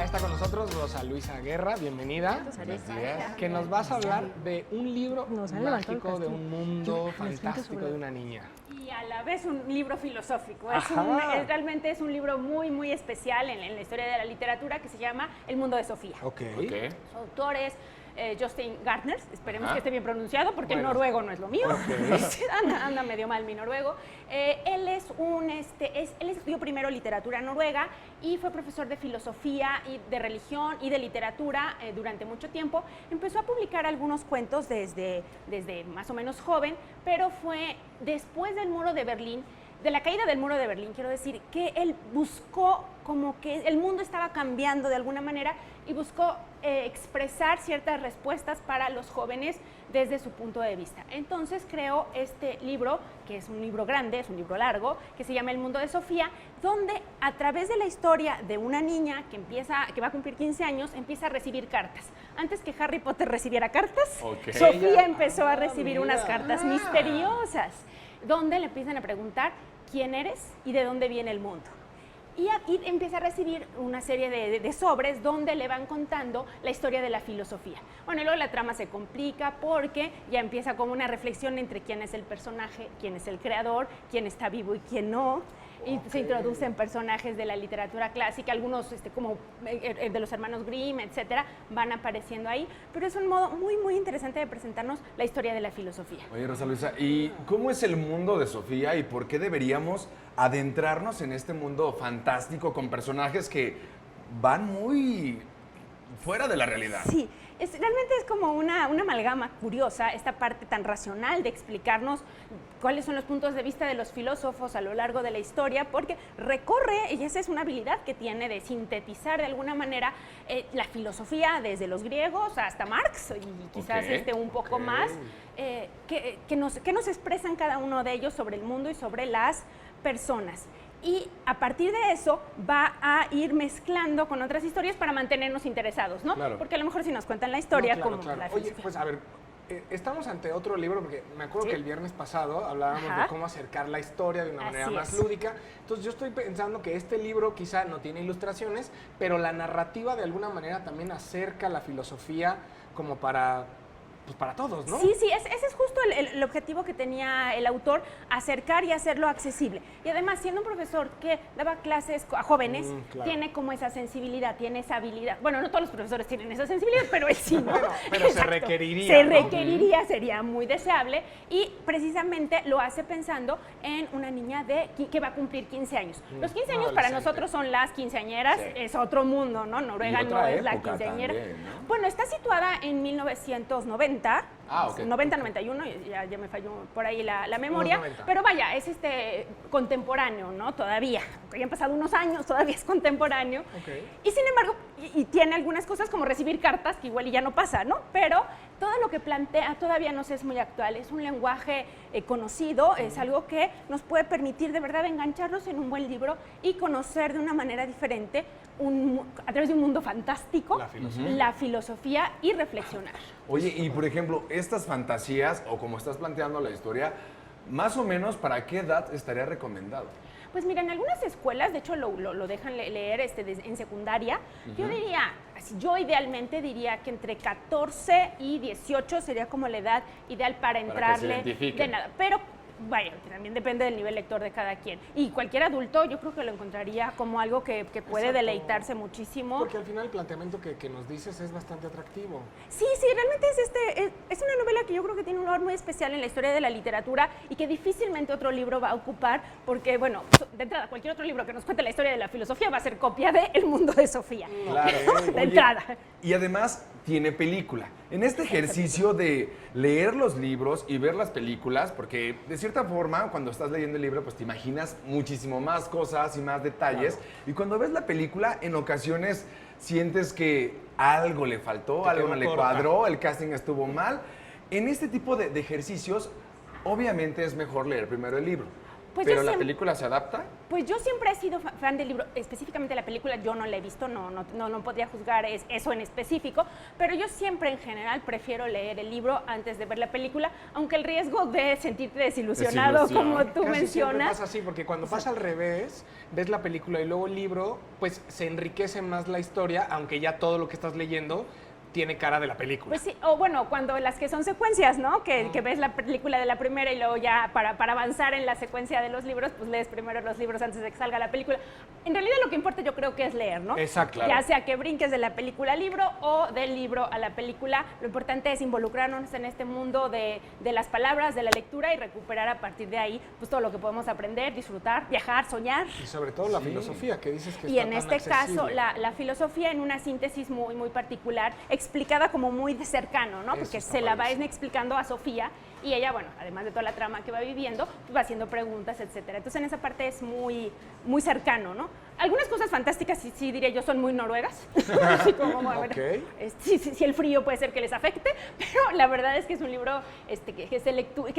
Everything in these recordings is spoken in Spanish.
está con nosotros Rosa Luisa Guerra, bienvenida. Que nos vas a hablar de un libro mágico, de un mundo fantástico de una niña. Y a la vez un libro filosófico. Realmente es un libro muy, muy especial en la historia de la literatura que se llama El mundo de Sofía. Su autor es Justin Gartner, esperemos que esté bien pronunciado porque el noruego no es lo mío. Anda medio mal mi noruego. Él estudió primero literatura noruega y fue profesor de filosofía y de religión y de literatura durante mucho tiempo. Empezó a publicar algunos cuentos desde más o menos joven, pero fue después del muro de Berlín, de la caída del muro de Berlín, quiero decir, que él buscó como que el mundo estaba cambiando de alguna manera y buscó expresar ciertas respuestas para los jóvenes desde su punto de vista. Entonces creó este libro, que es un libro grande, es un libro largo, que se llama El mundo de Sofía, donde a través de la historia de una niña que va a cumplir 15 años, empieza a recibir cartas. Antes que Harry Potter recibiera cartas, Sofía empezó a recibir unas cartas misteriosas, donde le empiezan a preguntar quién eres y de dónde viene el mundo. Y empieza a recibir una serie de sobres donde le van contando la historia de la filosofía. Bueno, y luego la trama se complica porque ya empieza como una reflexión entre quién es el personaje, quién es el creador, quién está vivo y quién no. Y se introducen personajes de la literatura clásica, algunos como de los hermanos Grimm, etcétera, van apareciendo ahí. Pero es un modo muy, muy interesante de presentarnos la historia de la filosofía. Oye, Rosa Luisa, ¿y cómo es el mundo de Sofía y por qué deberíamos adentrarnos en este mundo fantástico con personajes que van muy fuera de la realidad? Sí, realmente es como una amalgama curiosa, esta parte tan racional de explicarnos cuáles son los puntos de vista de los filósofos a lo largo de la historia, porque recorre, y esa es una habilidad que tiene de sintetizar de alguna manera la filosofía desde los griegos hasta Marx, y quizás un poco más, que nos expresan cada uno de ellos sobre el mundo y sobre las personas. Y a partir de eso va a ir mezclando con otras historias para mantenernos interesados, ¿no? Claro. Porque a lo mejor si nos cuentan la historia la filosofía. Oye, pues a ver, estamos ante otro libro, porque me acuerdo que el viernes pasado hablábamos de cómo acercar la historia de una manera más lúdica. Entonces yo estoy pensando que este libro quizá no tiene ilustraciones, pero la narrativa de alguna manera también acerca la filosofía como para todos, ¿no? Sí, ese es justo el objetivo que tenía el autor, acercar y hacerlo accesible. Y además, siendo un profesor que daba clases a jóvenes, tiene como esa sensibilidad, tiene esa habilidad. Bueno, no todos los profesores tienen esa sensibilidad, pero él sí, ¿no? Bueno, pero se requeriría. Se requeriría, sería muy deseable. Y precisamente lo hace pensando en una niña que va a cumplir 15 años. Los 15 años para nosotros son las quinceañeras, es otro mundo, ¿no? Noruega no es la quinceañera. También, ¿no? Bueno, está situada en 1990. 90-91, ya me falló por ahí la memoria, pero vaya, es contemporáneo, ¿no? Todavía, aunque ya han pasado unos años, todavía es contemporáneo. Y sin embargo, y tiene algunas cosas como recibir cartas, que igual y ya no pasa, ¿no? Pero todo lo que plantea todavía nos es muy actual, es un lenguaje conocido, es algo que nos puede permitir de verdad engancharnos en un buen libro y conocer de una manera diferente, a través de un mundo fantástico, la filosofía y reflexionar. Oye, y por ejemplo, estas fantasías, o como estás planteando la historia, más o menos, ¿para qué edad estaría recomendado? Pues mira, en algunas escuelas, de hecho lo dejan leer en secundaria, yo idealmente diría que entre 14 y 18 sería como la edad ideal para entrarle de nada. Pero vaya, también depende del nivel lector de cada quien. Y cualquier adulto yo creo que lo encontraría como algo que puede deleitarse muchísimo. Porque al final el planteamiento que nos dices es bastante atractivo. Sí, realmente es una novela que yo creo que tiene un lugar muy especial en la historia de la literatura y que difícilmente otro libro va a ocupar, porque bueno, de entrada, cualquier otro libro que nos cuente la historia de la filosofía va a ser copia de El mundo de Sofía. Claro. De entrada. Y además tiene película. En este ejercicio de leer los libros y ver las películas, porque de cierta forma, cuando estás leyendo el libro, pues te imaginas muchísimo más cosas y más detalles. Claro. Y cuando ves la película, en ocasiones sientes que algo le faltó, algo no le cuadró, el casting estuvo mal. En este tipo de ejercicios, obviamente es mejor leer primero el libro. ¿Pero la película se adapta? Pues yo siempre he sido fan del libro, específicamente la película yo no la he visto, no podría juzgar eso en específico, pero yo siempre en general prefiero leer el libro antes de ver la película, aunque el riesgo de sentirte desilusionado, como tú mencionas. Siempre pasa así, porque cuando pasa al revés, ves la película y luego el libro, pues se enriquece más la historia, aunque ya todo lo que estás leyendo tiene cara de la película. Pues sí, o bueno, cuando las que son secuencias, ¿no? Que ves la película de la primera y luego ya para avanzar en la secuencia de los libros, pues lees primero los libros antes de que salga la película. En realidad lo que importa yo creo que es leer, ¿no? Exacto. Ya sea que brinques de la película al libro o del libro a la película, lo importante es involucrarnos en este mundo de las palabras, de la lectura y recuperar a partir de ahí pues todo lo que podemos aprender, disfrutar, viajar, soñar. Y sobre todo la filosofía, que dices que y está en tan este accesible. caso, la filosofía en una síntesis muy, muy particular, explicada como muy de cercano, ¿no? Porque se la va explicando a Sofía y ella, bueno, además de toda la trama que va viviendo, pues va haciendo preguntas, etcétera. Entonces, en esa parte es muy, muy cercano, ¿no? Algunas cosas fantásticas, sí diría yo, son muy noruegas. Así como, bueno, sí, el frío puede ser que les afecte, pero la verdad es que es un libro que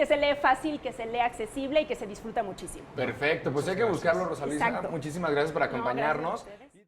se lee fácil, que se lee accesible y que se disfruta muchísimo. Perfecto, pues hay que buscarlo, Rosa Luisa. Exacto. Muchísimas gracias por acompañarnos. No, gracias a ustedes.